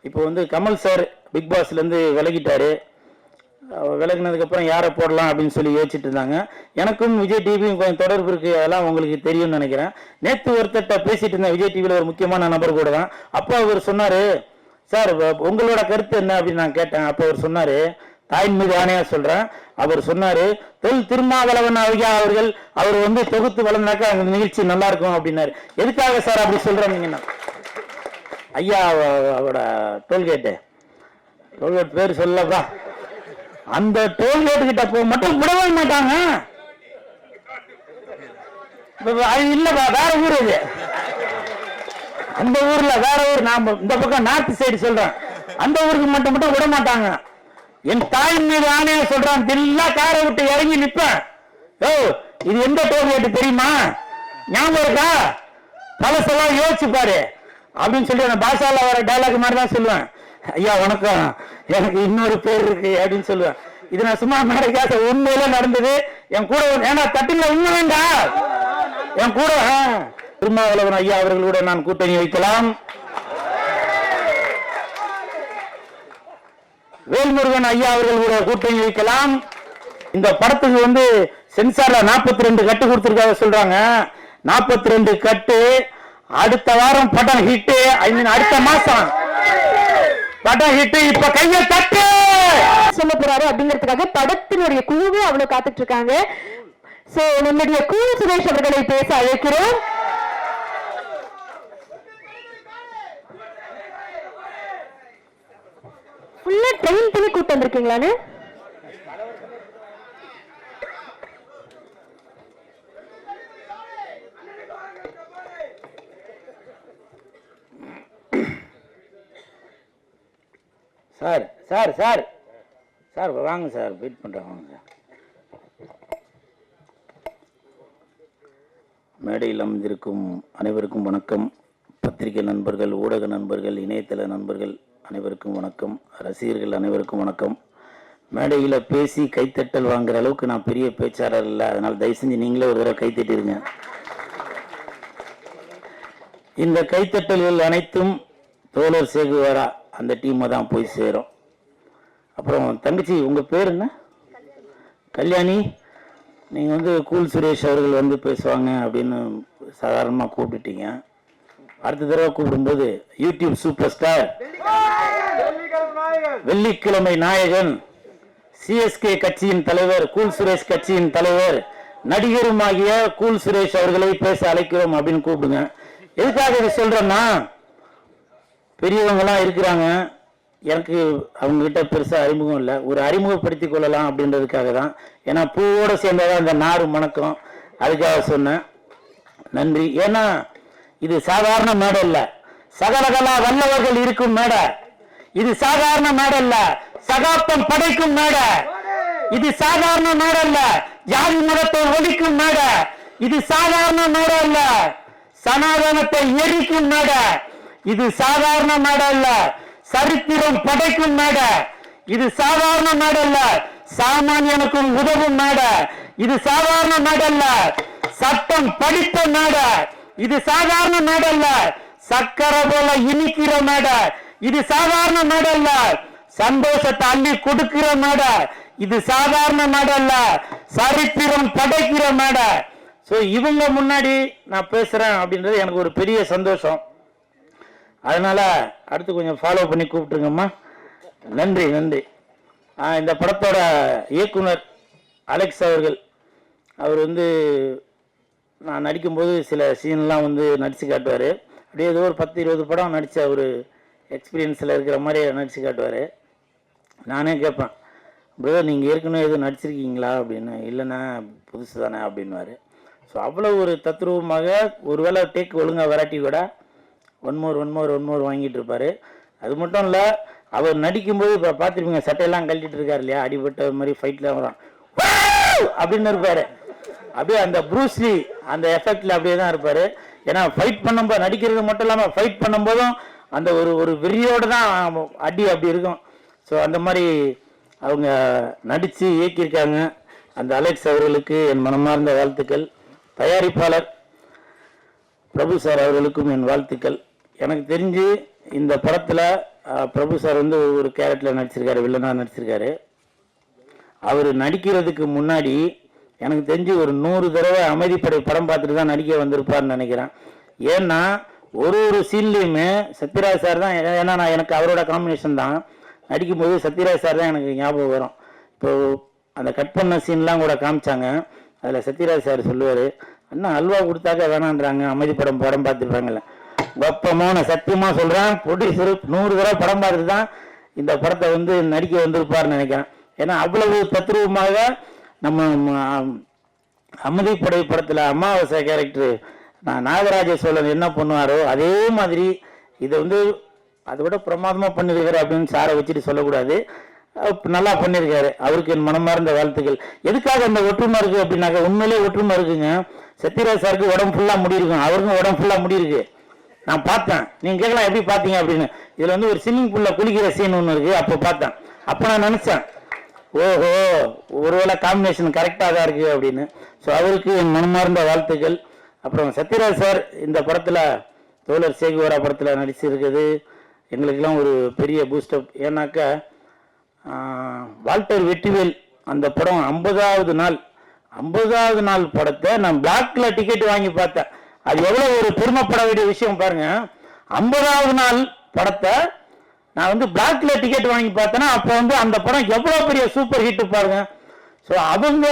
இப்போ வந்து Kamal sir big பாஸ்லேருந்து விலகிட்டாரு. விலகினதுக்கப்புறம் யாரை போடலாம் அப்படின்னு சொல்லி யோசிச்சுட்டு இருந்தாங்க. எனக்கும் விஜய் டிவியும் கொஞ்சம் தொடர்பு இருக்குது, அதெல்லாம் உங்களுக்கு தெரியும்னு நினைக்கிறேன். நேற்று ஒருத்தட்ட பேசிட்டு இருந்தேன் விஜய் டிவியில், ஒரு முக்கியமான நபர் கூட தான். அப்போ அவர் சொன்னார், சார் உங்களோட கருத்து என்ன அப்படின்னு நான் கேட்டேன். அப்போ அவர் சொன்னார், தாயின் மீது ஆணையா சொல்கிறேன், அவர் சொன்னார், திருமாவளவன் ஐயா அவர்கள் அவர் வந்து தொகுத்து வளர்ந்தாக்கா அந்த நிகழ்ச்சி நல்லா இருக்கும் அப்படின்னாரு. எதுக்காக சார் அப்படி சொல்கிறீங்கன்னா, ஐயா அவரோட டோல்கேட்டு பேர் சொல்லப்பா, அந்த டோல்கேட்டு கிட்ட போ மட்டும் விடவே மாட்டாங்க. இல்லப்பா, வேற ஊர் இது, அந்த ஊர்ல வேற ஊர், நாம இந்த பக்கம் நார்த் சைடு சொல்றேன், அந்த ஊருக்கு மட்டும் விட மாட்டாங்க. என் தாயின் மீது ஆணையா சொல்றான், தில்லா காரை விட்டு இறங்கி நிற்பேன். ஓ, இது எந்த டோல்கேட்டு தெரியுமா, ஞாபகம் இருக்கா, பழசெல்லாம் யோசிச்சு பாரு அப்படின்னு சொல்லி அந்த பாஷால வர டைலாக் மாதிரி தான் சொல்லுவேன். ஐயா வணக்கம், எனக்கு இன்னொரு பேர் இருக்கு அப்படின்னு சொல்லுவேன். இது நான் சும்மா மேடைக்காக உண்மையில நடந்தது. என் கூட ஏன்னா தட்டில உண்மை வேண்டா, என் கூட திருமாவளவன் ஐயா அவர்களோட நான் கூட்டணி வைக்கலாம். வேல்முருகன் ஐயா அவர்கள் கூட கூட்டணி வைக்கலாம். இந்த படத்துக்கு வந்து சென்சார்ல 42 கட்டு கொடுத்திருக்காங்க சொல்றாங்க. 42 கட்டு. அடுத்த வாரம் படம் ஹிட், அடுத்த மாசம் படம் ஹிட். இப்ப கையை தட்டு சொல்ல போறாரு அப்படிங்கிறதுக்காக படத்தினுடைய குழுவே அவ்வளவு காத்துட்டு இருக்காங்க. சோ நம்முடைய கூல் சுரேஷ் அவர்களை பேச அழைக்கிறோம். ஃபுல்லா ட்ரெயின் பண்ணி கூட்டு வந்திருக்கீங்களான்னு சார் சார் சார் சார் வாங்க சார், வெயிட் பண்ணுறேன், வாங்க சார். மேடையில் அமர்ந்திருக்கும் அனைவருக்கும் வணக்கம். பத்திரிகை நண்பர்கள், ஊடக நண்பர்கள், இணையதள நண்பர்கள் அனைவருக்கும் வணக்கம். ரசிகர்கள் அனைவருக்கும் வணக்கம். மேடையில் பேசி கைத்தட்டல் வாங்குற அளவுக்கு நான் பெரிய பேச்சாளர் இல்லை, அதனால் தயவு செஞ்சு நீங்களே ஒரு தடவை கைத்தட்டிருங்க. இந்த கைத்தட்டல்கள் அனைத்தும் தோழர் சேகுவாரா அந்த டீமை தான் போய் சேரும். அப்புறம் தங்கச்சி, உங்கள் பேர் என்ன? கல்யாணி. நீங்கள் வந்து கூல் சுரேஷ் அவர்கள் வந்து பேசுவாங்க அப்படின்னு சாதாரணமாக கூப்பிட்டுட்டீங்க. அடுத்த தடவை கூப்பிடும்போது யூடியூப் சூப்பர் ஸ்டார், வெள்ளிக்கிழமை நாயகன், சிஎஸ்கே கட்சியின் தலைவர், கூல் சுரேஷ் கட்சியின் தலைவர், நடிகருமாகிய கூல் சுரேஷ் அவர்களை பேச அழைக்கிறோம் அப்படின்னு கூப்பிடுங்க. எதுக்காக இதை சொல்றேன்னா, பெரியவங்களாம் இருக்கிறாங்க, எனக்கு அவங்ககிட்ட பெருசாக அறிமுகம் இல்லை, ஒரு அறிமுகப்படுத்தி கொள்ளலாம் அப்படின்றதுக்காக தான். ஏன்னா பூவோடு சேர்ந்ததான் இந்த நாடு மணக்கம், அதுக்காக சொன்னேன். நன்றி. ஏன்னா இது சாதாரண மேடை இல்லை, சகலகலா வல்லவர்கள் இருக்கும் மேடை. இது சாதாரண மேடை இல்லை, சகாப்தம் படைக்கும் மேடை. இது சாதாரண மேடை இல்லை, ஜாதி மதத்தை ஒழிக்கும் மேடை. இது சாதாரண மேடை இல்லை, சனாதனத்தை எரிக்கும் மேடை. இது சாதாரண மேடை அல்ல, சரித்திரம் படைக்கும் மேடை. இது சாதாரண மேடை அல்ல, சாமானியனுக்கும் உதவும் மேடை. இது சாதாரண மேடை அல்ல, சட்டம் படித்த மேடை. இது சாதாரண மேடை அல்ல, சக்கரை போல இனிக்கிற மேடை. இது சாதாரண மேடை அல்ல, சந்தோஷத்தை அள்ளி கொடுக்கிற மேடை. இது சாதாரண மேடை அல்ல, சரித்திரம் படைக்கிற மேடை. ஸோ இவங்க முன்னாடி நான் பேசுறேன் அப்படின்றது எனக்கு ஒரு பெரிய சந்தோஷம். அதனால அடுத்து கொஞ்சம் ஃபாலோ பண்ணி கூப்பிட்டுருங்கம்மா. நன்றி நன்றி. இந்த படத்தோட இயக்குனர் அலெக்ஸ் அவர்கள், அவர் வந்து நான் நடிக்கும்போது சில சீன்லாம் வந்து நடித்து காட்டுவார். அப்படியே ஏதோ ஒரு 10-20 படம் நடித்த ஒரு எக்ஸ்பீரியன்ஸில் இருக்கிற மாதிரி நடித்து காட்டுவார். நானே கேட்பேன், பிரதர் நீங்கள் ஏற்கனவே எதுவும் நடிச்சிருக்கீங்களா அப்படின்னு. இல்லைண்ணா புதுசு தானே அப்படின்வார். ஸோ அவ்வளோ ஒரு தத்ரூபமாக, ஒருவேளை டேக் ஒழுங்காக வெரைட்டி கூட ஒன் மோர் வாங்கிட்டு இருப்பார். அது மட்டும் இல்லை, அவர் நடிக்கும்போது இப்போ பார்த்துருப்பீங்க, சட்டையெல்லாம் கழட்டிட்டு இருக்காரு இல்லையா, அடிபட்ட மாதிரி ஃபைட்டில் வரான் அப்படின்னு இருப்பார். அப்படியே அந்த ப்ரூஸ்லி அந்த எஃபெக்டில் அப்படியே தான் இருப்பார். ஏன்னா ஃபைட் பண்ணும்போது, நடிக்கிறது மட்டும் இல்லாமல் ஃபைட் பண்ணும்போதும் அந்த ஒரு வெறியோடு தான் அடி அப்படி இருக்கும். ஸோ அந்த மாதிரி அவங்க நடித்து இயக்கியிருக்காங்க. அந்த அலெக்ஸ் அவர்களுக்கு என் மனமார்ந்த வாழ்த்துக்கள். தயாரிப்பாளர் பிரபு சார் அவர்களுக்கும் என் வாழ்த்துக்கள். எனக்கு தெரிஞ்சு இந்த படத்தில் பிரபு சார் வந்து ஒரு கேரக்டரில் நடிச்சிருக்காரு, வில்லனாக நடிச்சிருக்காரு. அவர் நடிக்கிறதுக்கு முன்னாடி எனக்கு தெரிஞ்சு ஒரு 100 தடவை அமைதிப்படை படம் பார்த்துட்டு தான் நடிக்க வந்திருப்பார்னு நினைக்கிறேன். ஏன்னா ஒரு சீன்லேயுமே சத்யராஜ் சார் தான். ஏன்னா நான் எனக்கு அவரோட காம்பினேஷன் தான். நடிக்கும்போது சத்யராஜ் சார் தான் எனக்கு ஞாபகம் வரும். இப்போ அந்த கட் பண்ண சீன்லாம் கூட காமிச்சாங்க. அதில் சத்யராஜ் சார் சொல்லுவார், அண்ணா அல்வா கொடுத்தாக்க வேணான்றாங்க, அமைதிப்படம் படம் பார்த்துருப்பாங்கல்ல. வெப்பமான சத்தியமாக சொல்கிறேன், ப்ரொடியூசர் 100 தடவை படம் பார்த்துட்டு தான் இந்த படத்தை வந்து நடிக்க வந்திருப்பார்னு நினைக்கிறேன். ஏன்னா அவ்வளவு தத்ரூபமாக நம்ம அமைதிப்படை படத்தில் அமாவாசை கேரக்டர் நாகராஜ சோழன் என்ன பண்ணுவாரோ அதே மாதிரி இதை வந்து அதை விட பிரமாதமாக பண்ணியிருக்காரு அப்படின்னு சாரை வச்சுட்டு சொல்லக்கூடாது. நல்லா பண்ணியிருக்காரு. அவருக்கு என் மனமார்ந்த வாழ்த்துக்கள். எதுக்காக அந்த ஒற்றுமை இருக்குது அப்படின்னாக்க, உண்மையிலே ஒற்றுமை இருக்குங்க. சத்யராஜ் சாருக்கு உடம்பு ஃபுல்லாக முடி இருக்கும், அவருக்கும் உடம்பு ஃபுல்லாக முடி இருக்கு. நான் பார்த்தேன். நீங்கள் கேட்கலாம் எப்படி பார்த்தீங்க அப்படின்னு. இதில் வந்து ஒரு ஸ்விம்மிங் பூலில் குளிக்கிற சீன் ஒன்று இருக்குது. அப்போ பார்த்தேன். அப்போ நான் நினச்சேன், ஓஹோ ஒருவேளை காம்பினேஷன் கரெக்டாக தான் இருக்குது அப்படின்னு. ஸோ அவருக்கு என் மனமார்ந்த வாழ்த்துக்கள். அப்புறம் சத்யராஜ் சார் இந்த படத்தில் தோழர் சேகுவரா படத்தில் நடிச்சிருக்குது எங்களுக்கெல்லாம் ஒரு பெரிய பூஸ்டப். ஏன்னாக்கா வால்டர் வெற்றிவேல் அந்த படம் 50வது நாள் படத்தை நான் பிளாக்ல டிக்கெட் வாங்கி பார்த்தேன். அது எவ்வளோ ஒரு பெருமைப்பட வேண்டிய விஷயம் பாருங்க. 50வது நாள் படத்தை நான் வந்து பிளாக்ல டிக்கெட் வாங்கி பார்த்தேன்னா அப்போ வந்து அந்த படம் எவ்வளோ பெரிய சூப்பர் ஹிட் பாருங்க. ஸோ அவங்க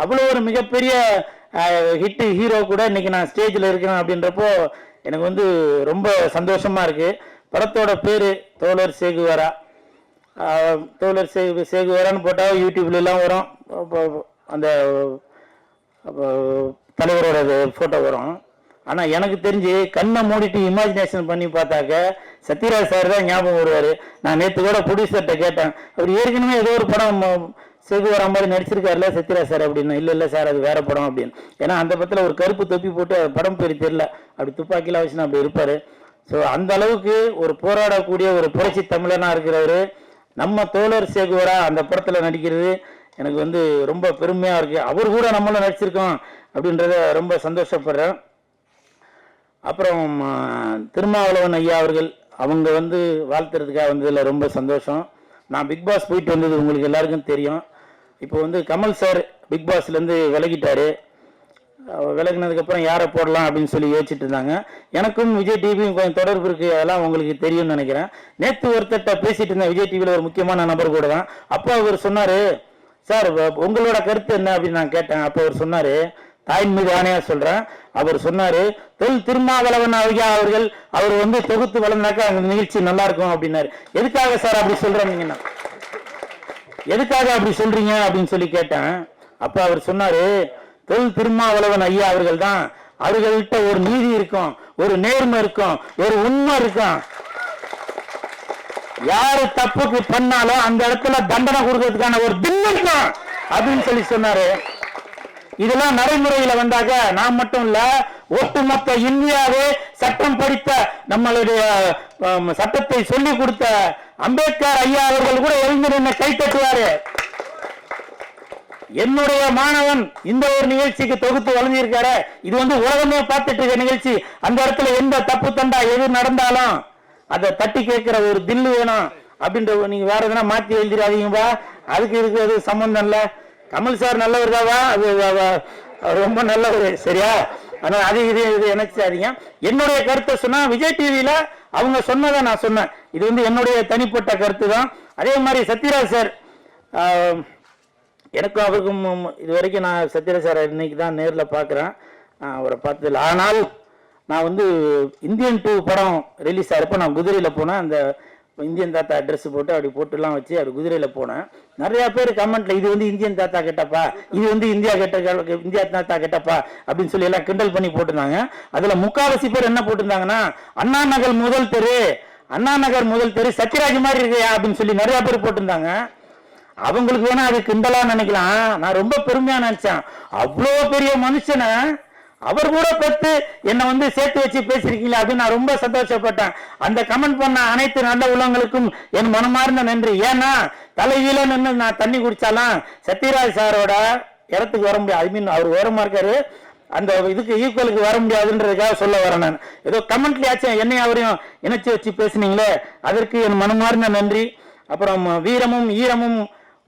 அவ்வளோ ஒரு மிகப்பெரிய ஹிட் ஹீரோ கூட இன்னைக்கு நான் ஸ்டேஜில் இருக்கிறேன் அப்படின்றப்போ எனக்கு வந்து ரொம்ப சந்தோஷமா இருக்கு. படத்தோட பேர் தோழர் சேகுவரா. தோழர் சேகுவரான்னு போட்டால் யூடியூப்லாம் வரும். அந்த தலைவரோட ஃபோட்டோ வரும். ஆனால் எனக்கு தெரிஞ்சு கண்ணை மூடிட்டு இமேஜினேஷன் பண்ணி பார்த்தாக்க சத்யராஜ் சார் தான் ஞாபகம் வருவார். நான் நேற்று கூட ப்ரொடியூசர்கிட்ட கேட்டேன், அவர் ஏற்கனவே ஏதோ ஒரு படம் சேகுவரா மாதிரி நடிச்சிருக்காருல சத்யராஜ் சார் அப்படின்னு. இல்லை சார் அது வேற படம் அப்படின்னு. ஏன்னா அந்த படத்தில் ஒரு கருப்பு தொப்பி போட்டு படம் பேர் தெரியல, அப்படி துப்பாக்கிலாம் வச்சுன்னு அப்படி இருப்பார். ஸோ அந்த அளவுக்கு ஒரு போராடக்கூடிய ஒரு புரட்சி தமிழனாக இருக்கிறவர் நம்ம தோழர் சேகுவரா அந்த படத்தில் நடிக்கிறது எனக்கு வந்து ரொம்ப பெருமையாக இருக்குது. அவர் கூட நம்மளும் நடிச்சிருக்கோம் அப்படின்றத ரொம்ப சந்தோஷப்படுறேன். அப்புறம் திருமாவளவன் ஐயா அவர்கள் அவங்க வந்து வாழ்த்துறதுக்காக வந்ததில் ரொம்ப சந்தோஷம். நான் பிக் பாஸ் போயிட்டு வந்தது உங்களுக்கு எல்லாருக்கும் தெரியும். இப்போ வந்து கமல் சார் பிக் பாஸ்லேருந்து விலகிட்டாரு. விலகினதுக்கப்புறம் யாரை போடலாம் அப்படின்னு சொல்லி யோசிச்சுட்டு இருந்தாங்க. எனக்கும் விஜய் டிவியும் கொஞ்சம் தொடர்பு இருக்குது, அதெல்லாம் உங்களுக்கு தெரியும்னு நினைக்கிறேன். நேற்று ஒருத்தட்ட பேசிட்டு இருந்தேன், விஜய் டிவியில் ஒரு முக்கியமான நபர் கூட தான். அப்போ அவர் சொன்னார், சார் உங்களோட கருத்து என்ன அப்படின்னு நான் கேட்டேன். அப்போ அவர் சொன்னார், தாயின் மீது ஆணையா சொல்றேன், அவர் சொன்னாரு திருமாவளவன் ஐயா அவர்கள் அவர் வந்து தொகுத்து வளர்ந்தாக்கா அந்த நிகழ்ச்சி நல்லா இருக்கும் அப்படின்னாரு. எதுக்காக சார் அப்படி சொல்றீங்கன்னா, எதுக்காக அப்படி சொல்றீங்க அப்படின்னு சொல்லி கேட்டேன். அப்ப அவர் சொன்னாரு, திருமாவளவன் ஐயா அவர்கள் தான், அவர்கள்ட்ட ஒரு நீதி இருக்கும், ஒரு நேர்மை இருக்கும், ஒரு உண்மை இருக்கும். யாரு தப்புக்கு பண்ணாலும் அந்த இடத்துல தண்டனை கொடுக்கறதுக்கான ஒரு தில் இருக்கும் அப்படின்னு சொல்லி சொன்னாரு. இதெல்லாம் நடைமுறையில வந்தாக்க நான் மட்டும் இல்ல, ஒட்டுமொத்த இந்தியாவே சட்டம் படித்த நம்மளுடைய சட்டத்தை சொல்லி கொடுத்த அம்பேத்கர் ஐயா அவர்கள் கூட எழுந்து நின்று கை தட்டுவாரு. என்னுடைய மாணவன் இந்த ஒரு நிகழ்ச்சிக்கு தொகுத்து வழங்கியிருக்காரு. இது வந்து உலகமே பார்த்துட்டு இருக்க நிகழ்ச்சி. அந்த இடத்துல எந்த தப்பு தண்டா எது நடந்தாலும் அதை தட்டி கேட்கிற ஒரு தில்லு வேணும் அப்படின்ற. நீங்க வேற எதனா மாத்தி எழுதிடாதீங்கப்பா, அதுக்கு இருக்கிறது சம்பந்தம் இல்ல. கமல் சார் நல்லவர் தாவா, அது ரொம்ப நல்லவர், சரியா? ஆனால் அது இது நினைச்சாதீங்க. என்னுடைய கருத்தை சொன்னா விஜய் டிவியில அவங்க சொன்னதை நான் சொன்னேன். இது வந்து என்னுடைய தனிப்பட்ட கருத்து தான். அதே மாதிரி சத்யராஜ் சார், எனக்கும் அவருக்கும் இது வரைக்கும் நான் சத்யராஜ் சார் இன்னைக்கு தான் நேரில் பார்க்குறேன், அவரை பார்த்ததில்லை. ஆனால் நான் வந்து இந்தியன் 2 படம் ரிலீஸ் ஆகிறப்போ நான் குதிரையில் போனேன். அந்த இந்தியன் தாத்தா அட்ரஸ் போட்டு அப்படி போட்டுலாம் வச்சு அப்படி குதிரையில் போனேன். நிறையா பேர் கமெண்ட்ல இது வந்து இந்தியன் தாத்தா கேட்டப்பா, இது வந்து இந்தியா தாத்தா கேட்டப்பா அப்படின்னு சொல்லி எல்லாம் கிண்டல் பண்ணி போட்டிருந்தாங்க. அதுல முக்காவாசி பேர் என்ன போட்டிருந்தாங்கன்னா, அண்ணா நகர் முதல் தெரு சத்யராஜ் மாதிரி இருக்கையா அப்படின்னு சொல்லி நிறைய பேர் போட்டிருந்தாங்க. அவங்களுக்கு வேணா அது கிண்டலா நினைக்கலாம், நான் ரொம்ப பெருமையா நினைச்சேன். அவ்வளோ பெரிய மனுஷனை அவர் கூட பார்த்து என்னை வந்து சேர்த்து வச்சு பேசிருக்கீங்களா அப்படின்னு நான் ரொம்ப சந்தோஷப்பட்டேன். அந்த கமெண்ட் பண்ண அனைத்து நல்ல உள்ளவங்களுக்கும் என் மனமார்ந்த நன்றி. ஏன்னா தலைவீழ நின்று நான் தண்ணி குடிச்சாலும் சத்யராஜ் சாரோட இடத்துக்கு வர முடியாது. ஐ மீன் அவர் ஓரமா இருக்காரு, அந்த இதுக்கு ஈக்குவலுக்கு வர முடியாதுன்றதுக்காக சொல்ல வரேன். நான் ஏதோ கமெண்ட்லயாச்சும் என்னை அவரையும் இணைச்சி வச்சு பேசுனீங்களே, அதற்கு என் மனமார்ந்த நன்றி. அப்புறம் வீரமும் ஈரமும்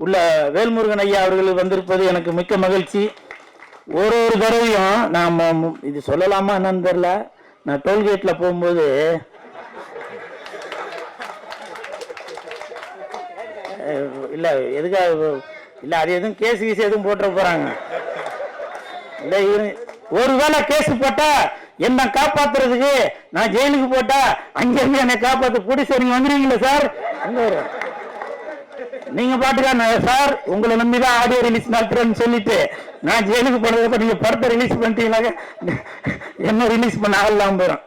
உள்ள வேல்முருகன் ஐயா அவர்கள் வந்திருப்பது எனக்கு மிக்க மகிழ்ச்சி. ஒரு தடவையும் நான் இது சொல்லலாமா என்னன்னு தெரியல, நான் டோல்கேட்ல போகும்போது இல்ல எதுக்காக இல்ல அது எதுவும் கேஸ் கீஸ் எதுவும் போட்டுற போறாங்க இல்ல, ஒருவேளை கேஸ் போட்டா என்ன காப்பாத்துறதுக்கு நான் ஜெயிலுக்கு போட்டா அங்கிருந்து என்னை காப்பாத்து போலீஸ் நீங்க வந்துருவீங்களா சார்? நீங்க பாட்டுக்கா சார் உங்களை நம்பிதான் ஆடியோ ரிலீஸ் நடத்துறேன்னு சொல்லிட்டு நான் ஜெயிலுக்கு போனதுக்கு நீங்க படத்தை ரிலீஸ் பண்ணிட்டீங்கன்னாக்க என்ன ரிலீஸ் பண்ண ஆகலாம் போறோம்.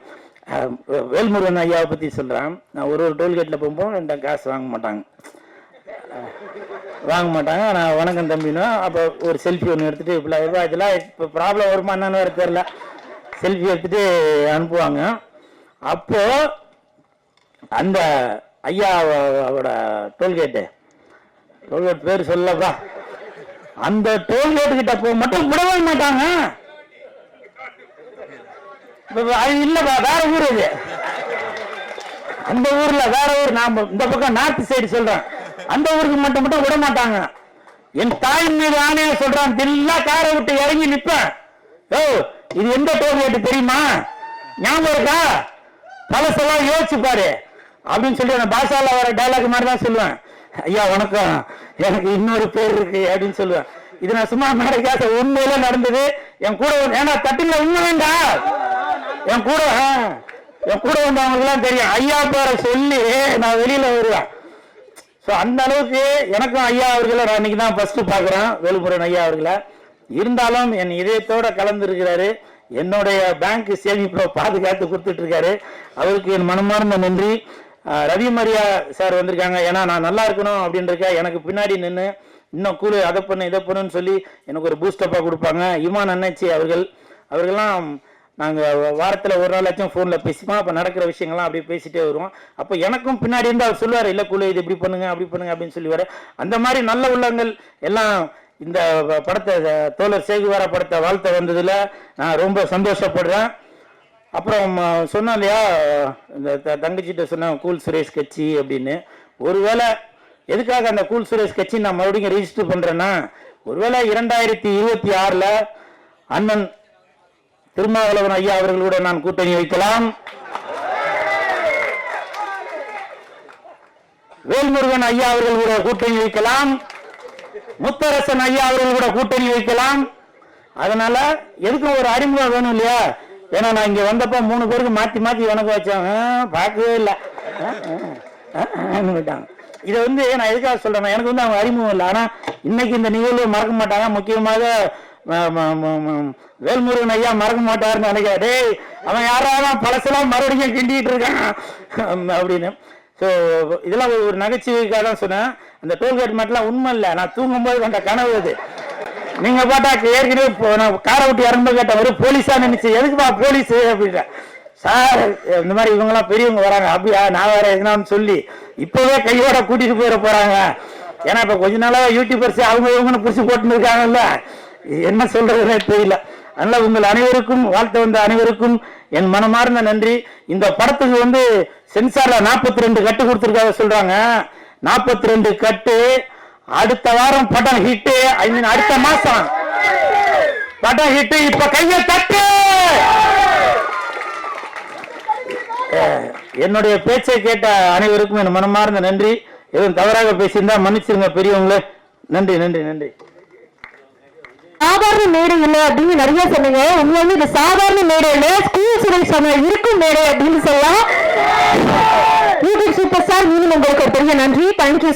வேல்முருகன் ஐயாவை பத்தி சொல்றேன். நான் ஒரு டோல்கேட்ல போகும்போது என்கிட்ட காசு வாங்க மாட்டாங்க. நான் வணக்கம் தம்பினா அப்போ ஒரு செல்ஃபி ஒன்று எடுத்துட்டு இதெல்லாம் இப்போ ப்ராப்ளம் வருமா என்னன்னு வேற தெரியல, செல்ஃபி எடுத்துட்டு அனுப்புவாங்க. அப்போ அந்த ஐயாவோட டோல்கேட் பேர் சொல்லப்பா, அந்த டோல்கேட்டு கிட்ட போக மட்டும் விடவே மாட்டாங்க. அது இல்லப்பா, வேற ஊர் இது, அந்த ஊர்ல வேற ஊர். நான் இந்த பக்கம் நார்த் சைடு சொல்றேன், அந்த ஊருக்கு மட்டும் விட மாட்டாங்க. என் தாயின் மீது ஆணையா சொல்றான், தில்லா காரை விட்டு இறங்கி நிற்பேன். ஓ இது எந்த டோல்கேட்டு தெரியுமா, ஞாபகம் இருக்கா, பழசெல்லாம் யோசிச்சு பாரு அப்படின்னு சொல்லி அந்த பாஷால வர டைலாக் மாதிரி தான் சொல்லுவேன். ஐயா வணக்கம், எனக்கு இன்னொரு பேர் இருக்கு அப்படின்னு சொல்லுவேன். இது நான் சும்மா மேடைக்காக உண்மையில நடந்தது. என் கூட ஏன்னா தட்டில உண்மை வேண்டா, என் கூட வந்தவங்களுக்கு எல்லாம் தெரியும். ஐயா பேரை சொல்லி நான் வெளியில வருவேன். ஸோ அந்த அளவுக்கு எனக்கும் ஐயா அவர்களை நான் இன்னைக்கு தான் ஃபர்ஸ்ட் பார்க்குறேன், வேல்முருகன் ஐயா அவர்களை. இருந்தாலும் என் இதயத்தோட கலந்து இருக்கிறாரு, என்னுடைய பேங்க் சேமிப்பை பாதுகாத்து கொடுத்துட்டு இருக்காரு. அவருக்கு என் மனமார்ந்த நன்றி. ரவி மரியா சார் வந்திருக்காங்க. ஏன்னா நான் நல்லா இருக்கணும் அப்படின்றக்க எனக்கு பின்னாடி நின்று இன்னும் கூழு அதை பண்ணு இதை பண்ணுன்னு சொல்லி எனக்கு ஒரு பூஸ்டப்பாக கொடுப்பாங்க. இமான் அண்ணாச்சி அவர்கள்லாம் நாங்கள் வாரத்தில் ஒரு நாளாச்சும் ஃபோனில் பேசிப்போம். அப்போ நடக்கிற விஷயங்கள்லாம் அப்படியே பேசிட்டே வருவோம். அப்போ எனக்கும் பின்னாடி இருந்து அவர் சொல்லுவார், இல்லை குழு இது இப்படி பண்ணுங்க அப்படி பண்ணுங்க அப்படின்னு சொல்லுவார். அந்த மாதிரி நல்ல உள்ளங்கள் எல்லாம் இந்த படத்தை தோழர் சேகுவாரா படத்தை வாழ்த்த வந்ததில் நான் ரொம்ப சந்தோஷப்படுறேன். அப்புறம் சொன்னோம் இல்லையா, இந்த தங்கச்சிட்ட சொன்னேன் கூல் சுரேஷ் கட்சி அப்படின்னு. ஒருவேளை எதுக்காக அந்த கூல் சுரேஷ் கட்சி நான் மறுபடியும் ரெஜிஸ்டர் பண்ணுறேன்னா, ஒருவேளை 2026 அண்ணன் திருமாவளவன் ஐயா அவர்களோட நான் கூட்டணி வைக்கலாம், வேல்முருகன் ஐயா அவர்கள் கூட கூட்டணி வைக்கலாம், முத்தரசன் ஐயா அவர்கள் கூட கூட்டணி வைக்கலாம். அதனால எதுக்கும் ஒரு அறிமுகம் வேணும் இல்லையா. ஏன்னா நான் இங்க வந்தப்ப 3 பேருக்கு மாத்தி வணக்கம் வச்சாங்க, பார்க்கவே இல்லை விட்டாங்க. இதை நான் எதுக்காக சொல்றேன், எனக்கு அவங்க அறிமுகம் இல்லை. ஆனா இன்னைக்கு இந்த நிகழ்வு மறக்க மாட்டாங்க. முக்கியமாக வேல்முருகன் ஐயா மறக்க மாட்டாருன்னு நினைக்கிறேன். டேய் அவன் யாராவது பழசெல்லாம் மறுபடியும் கிண்டிட்டு இருக்கான் அப்படின்னு. ஸோ இதெல்லாம் ஒரு நகைச்சுவைக்காக தான் சொன்னேன். அந்த டோல்கேட் மட்டும்லாம் உண்மை இல்லை, நான் தூங்கும்போது கண்ட கனவு அது. நீங்க பாட்டா ஏற்கனவே நான் காரை விட்டு இறங்கும்போது கேட்ட ஒரு போலீஸா நினைச்சு, எதுக்குப்பா போலீஸ் அப்படின்ற. சார் இந்த மாதிரி இவங்கெல்லாம் பெரியவங்க வராங்க, அப்படியா நான் வேற எதுனான்னு சொல்லி இப்பவே கையோட கூட்டிட்டு போயிட போறாங்க. ஏன்னா இப்ப கொஞ்ச நாளா யூடியூபர்ஸ் அவங்க இவங்கன்னு புடிச்சு போட்டுன்னு இருக்காங்கல்ல, என்ன சொல்றதுன்னே தெரியல. அதனால உங்கள் அனைவருக்கும் வாழ்த்து வந்த அனைவருக்கும் என் மனமார்ந்த நன்றி. இந்த படத்துக்கு சென்சார்ல 42 கட்டு கொடுத்துருக்காங்க சொல்றாங்க. 42 கட்டு. அடுத்த வாரம் படம் ஹிட், அடுத்த மாசம் படம் ஹிட். இப்ப கையை தட்டு. என்னுடைய பேச்சை கேட்ட அனைவருக்கும் என் மனமார்ந்த நன்றி. எதுவும் தவறாக பேசியிருந்தா மன்னிச்சிருங்க பெரியவங்களே. நன்றி நன்றி நன்றி. சாதாரண மேடை இல்லை அப்படின்னு நிறைய சொன்னீங்க. உண்மையிலே இது சாதாரண மேடை இல்லை, ஸ்கூல் சுரேஷ் இருக்கும் மேடை அப்படின்னு சொல்லலாம். யூடியூப் சூப்பர் ஸ்டார், உங்களுக்கு ஒரு பெரிய நன்றி. தேங்க்யூ.